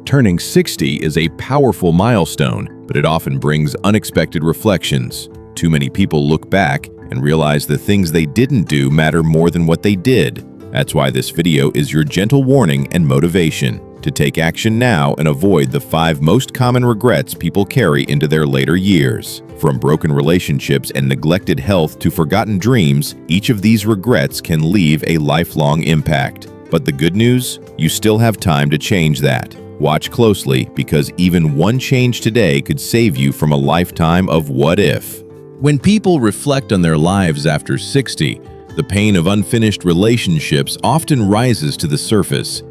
Turning 60 is a powerful milestone, but it often brings unexpected reflections. Too many people look back and realize the things they didn't do matter more than what they did. That's why this video is your gentle warning and motivation to take action now and avoid the 5 most common regrets people carry into their later years. From broken relationships and neglected health to forgotten dreams, each of these regrets can leave a lifelong impact. But the good news? You still have time to change that. Watch closely, because even one change today could save you from a lifetime of what if. When people reflect on their lives after 60, the pain of unfinished relationships often rises to the surface.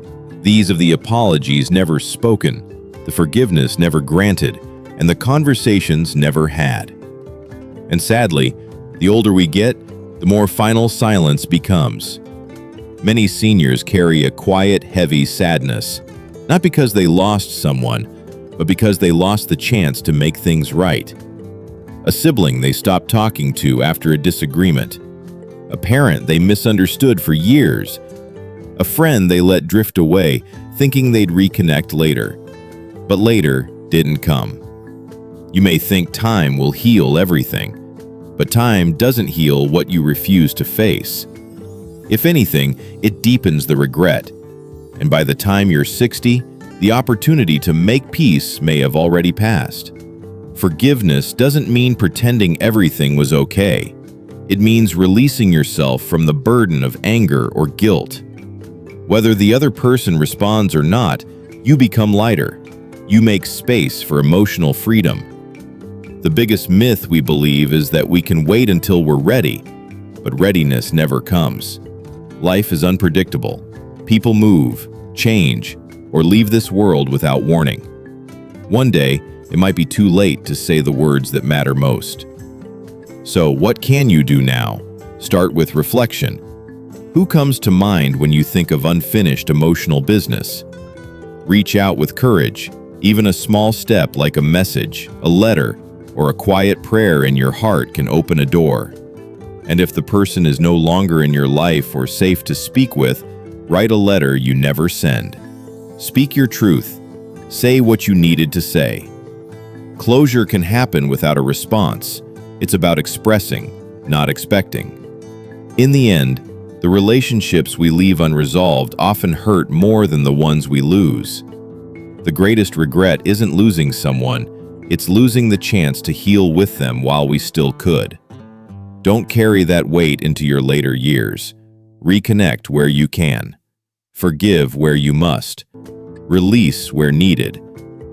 These of the apologies never spoken, the forgiveness never granted, and the conversations never had. And sadly, the older we get, the more final silence becomes. Many seniors carry a quiet, heavy sadness, not because they lost someone, but because they lost the chance to make things right. A sibling they stopped talking to after a disagreement. A parent they misunderstood for years. A friend they let drift away, thinking they'd reconnect later. But later didn't come. You may think time will heal everything, but time doesn't heal what you refuse to face. If anything, it deepens the regret. And by the time you're 60, the opportunity to make peace may have already passed. Forgiveness doesn't mean pretending everything was okay. It means releasing yourself from the burden of anger or guilt. Whether the other person responds or not, you become lighter. You make space for emotional freedom. The biggest myth we believe is that we can wait until we're ready, but readiness never comes. Life is unpredictable. People move, change, or leave this world without warning. One day, it might be too late to say the words that matter most. So, what can you do now? Start with reflection. Who comes to mind when you think of unfinished emotional business? Reach out with courage. Even a small step like a message, a letter, or a quiet prayer in your heart can open a door. And if the person is no longer in your life or safe to speak with, write a letter you never send. Speak your truth. Say what you needed to say. Closure can happen without a response. It's about expressing, not expecting. In the end, the relationships we leave unresolved often hurt more than the ones we lose. The greatest regret isn't losing someone, it's losing the chance to heal with them while we still could. Don't carry that weight into your later years. Reconnect where you can. Forgive where you must. Release where needed.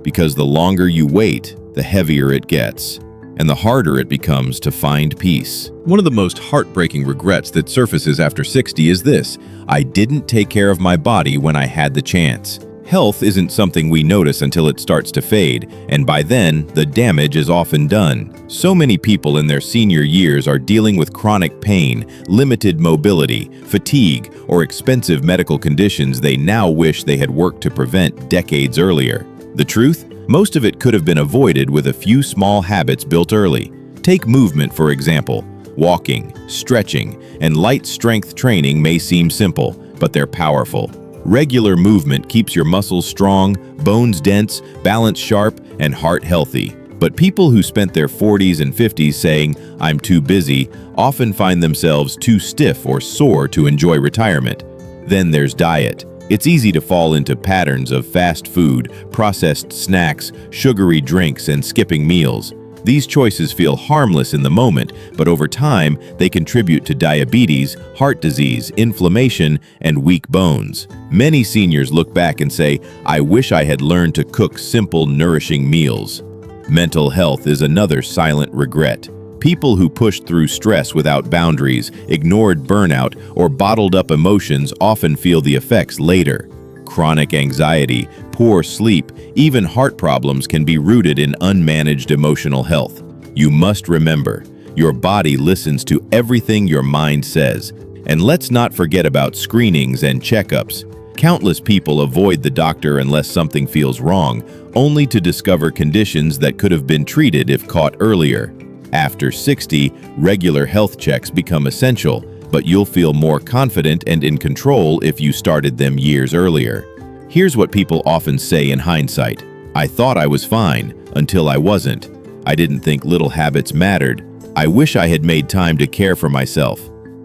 Because the longer you wait, the heavier it gets, and the harder it becomes to find peace. One of the most heartbreaking regrets that surfaces after 60 is this: I didn't take care of my body when I had the chance. Health isn't something we notice until it starts to fade, and by then, the damage is often done. So many people in their senior years are dealing with chronic pain, limited mobility, fatigue, or expensive medical conditions they now wish they had worked to prevent decades earlier. The truth? Most of it could have been avoided with a few small habits built early. Take movement, for example. Walking, stretching, and light strength training may seem simple, but they're powerful. Regular movement keeps your muscles strong, bones dense, balance sharp, and heart healthy. But people who spent their 40s and 50s saying, "I'm too busy," often find themselves too stiff or sore to enjoy retirement. Then there's diet. It's easy to fall into patterns of fast food, processed snacks, sugary drinks, and skipping meals. These choices feel harmless in the moment, but over time, they contribute to diabetes, heart disease, inflammation, and weak bones. Many seniors look back and say, "I wish I had learned to cook simple, nourishing meals." Mental health is another silent regret. People who pushed through stress without boundaries, ignored burnout, or bottled up emotions often feel the effects later. Chronic anxiety, poor sleep, even heart problems can be rooted in unmanaged emotional health. You must remember, your body listens to everything your mind says. And let's not forget about screenings and checkups. Countless people avoid the doctor unless something feels wrong, only to discover conditions that could have been treated if caught earlier. After 60, regular health checks become essential, but you'll feel more confident and in control if you started them years earlier. Here's what people often say in hindsight. I thought I was fine until I wasn't. I didn't think little habits mattered. I wish I had made time to care for myself.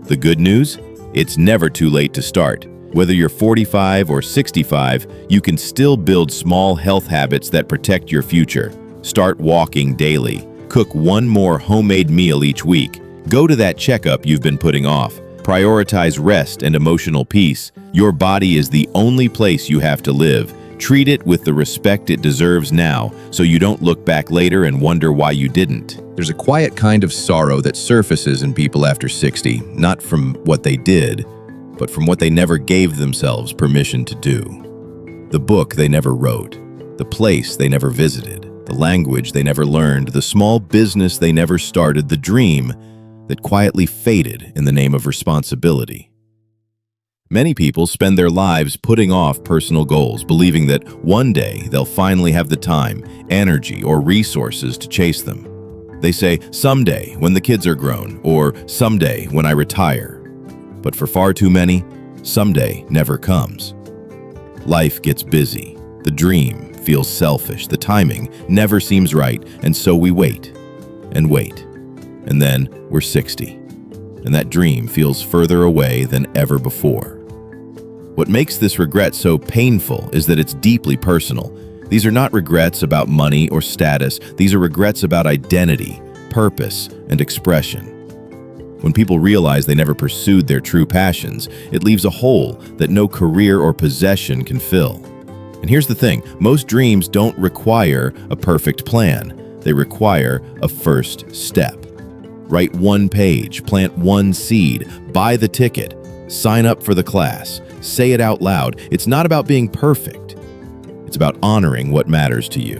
The good news? It's never too late to start. Whether you're 45 or 65, you can still build small health habits that protect your future. Start walking daily. Cook one more homemade meal each week. Go to that checkup you've been putting off. Prioritize rest and emotional peace. Your body is the only place you have to live. Treat it with the respect it deserves now, so you don't look back later and wonder why you didn't. There's a quiet kind of sorrow that surfaces in people after 60, not from what they did, but from what they never gave themselves permission to do. The book they never wrote, the place they never visited, the language they never learned, the small business they never started, the dream that quietly faded in the name of responsibility. Many people spend their lives putting off personal goals, believing that one day they'll finally have the time, energy, or resources to chase them. They say, someday when the kids are grown, or someday when I retire. But for far too many, someday never comes. Life gets busy. The dream feels selfish. The timing never seems right, and so we wait and wait. And then we're 60, and that dream feels further away than ever before. What makes this regret so painful is that it's deeply personal. These are not regrets about money or status. These are regrets about identity, purpose, and expression. When people realize they never pursued their true passions, it leaves a hole that no career or possession can fill. And here's the thing, most dreams don't require a perfect plan. They require a first step. Write one page, plant one seed, buy the ticket, sign up for the class, say it out loud. It's not about being perfect. It's about honoring what matters to you.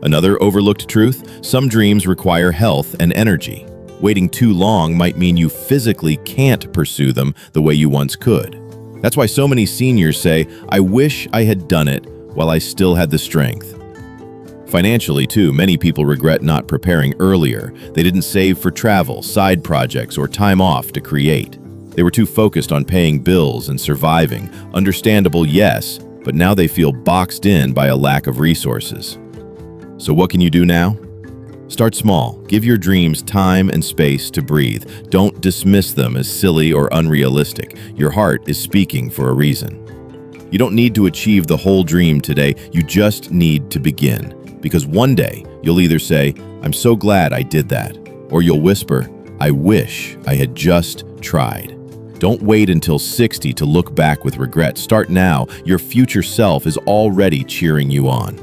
Another overlooked truth, some dreams require health and energy. Waiting too long might mean you physically can't pursue them the way you once could. That's why so many seniors say, I wish I had done it while I still had the strength. Financially, too, many people regret not preparing earlier. They didn't save for travel, side projects, or time off to create. They were too focused on paying bills and surviving. Understandable, yes, but now they feel boxed in by a lack of resources. So what can you do now? Start small. Give your dreams time and space to breathe. Don't dismiss them as silly or unrealistic. Your heart is speaking for a reason. You don't need to achieve the whole dream today. You just need to begin. Because one day, you'll either say, I'm so glad I did that, or you'll whisper, I wish I had just tried. Don't wait until 60 to look back with regret. Start now. Your future self is already cheering you on.